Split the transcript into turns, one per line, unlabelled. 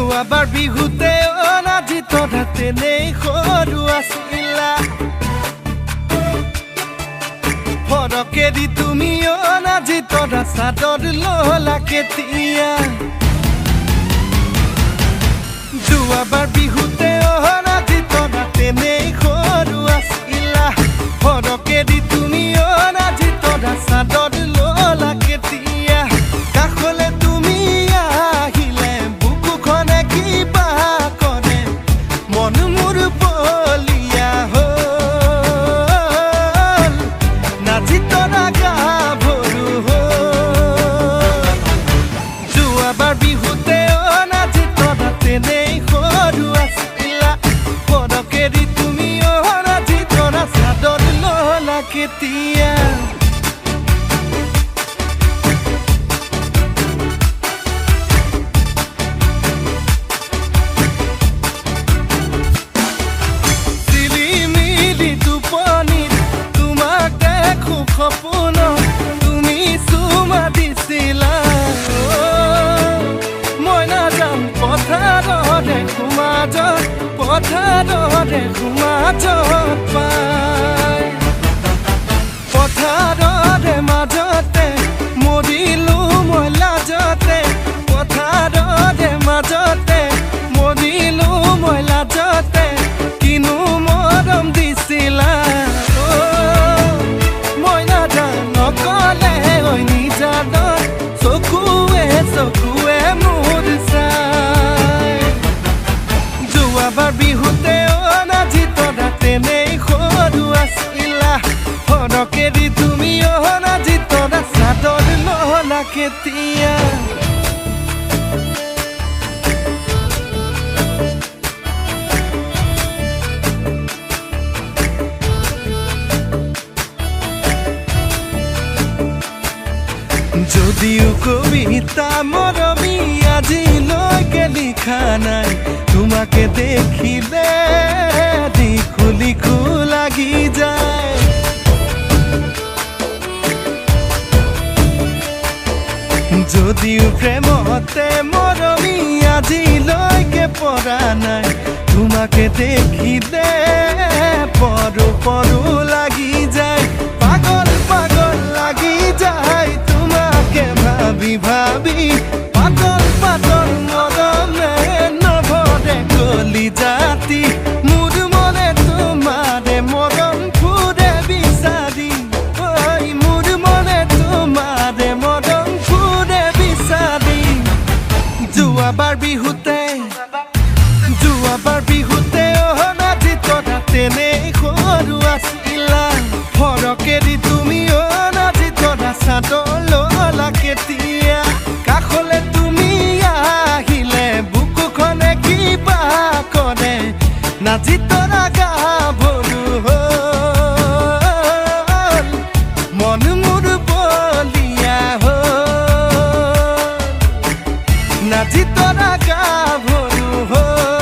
যোৱাবাৰ বিহুতে অনাজি তৰা তেনেই সৰু আছিলা ফৰকেদি তুমি অনাজি তৰা চাদৰ ললা কেতিয়া যোৱাবাৰ বিহুতে অনাজি তৰা তেনেই সৰু আছিলা ফৰকেদি তুমি অনাজি তৰা চাদৰ ললা কেতিয়া কাষলে তুমি আহিলে বুকুখনে কিবা কৰে মন মোৰ বলিয়া হ'ল নাচি তৰা গাভৰু হ'ল যোৱাবাৰ বিহুতে অনাজি তৰা তেনেই সৰু আছিলা ফৰকেদি তুমি অনাজি তৰা চাদৰ ললা কেতিয়া সপোন তুমি চুমা দিছিলা মই নাযাম পথাৰৰে সমাজত পাই পথাৰৰে মাজতে মৰিলো মই লাজতে পথাৰৰে মাজতে মৰিলো মই লাজতে কিনো মৰম দিছিলা নকলে ঐ নিজাদত চকুৱে মোৰ চাই যোৱাবাৰ বিহুতে অনাজি তৰা তেনেই সৰু আছিলা ফৰকেদি তুমি অনাজি তৰা চাদৰ ললা কেতিয়া যদিও কবিতা মৰমী আজিলৈকে লিখা নাই তোমাকে দেখিলে লিখো লিখো লাগি যায় যদিও প্ৰেমতে মৰমী আজিলৈকে পৰা নাই তোমাকে দেখিলে পৰো পৰো লাগি যায় পাগল পাগল লাগি যায় ভাবি ভাবি পাতল পাতল মৰমে নভৰে গলি জাতি মোৰ মনে তোমাৰে মৰম ফুৰে বিচাৰি ঐ মোৰ মনে তোমাৰে মৰম ফুৰে বিচাৰি যোৱাবাৰ বিহুতে অনাজি তৰা তেনেই সৰু আছিলা ফৰকেদি তুমি অনাজি তৰা চাদৰ ললা কেতিয়া কাষলে তুমি আহিলে বুকুখনে কিবা কৰে নাচি তৰা গাভৰু হ'ল মন মোৰ বলিয়া হ'ল নাচি তৰা গাভৰু হ'ল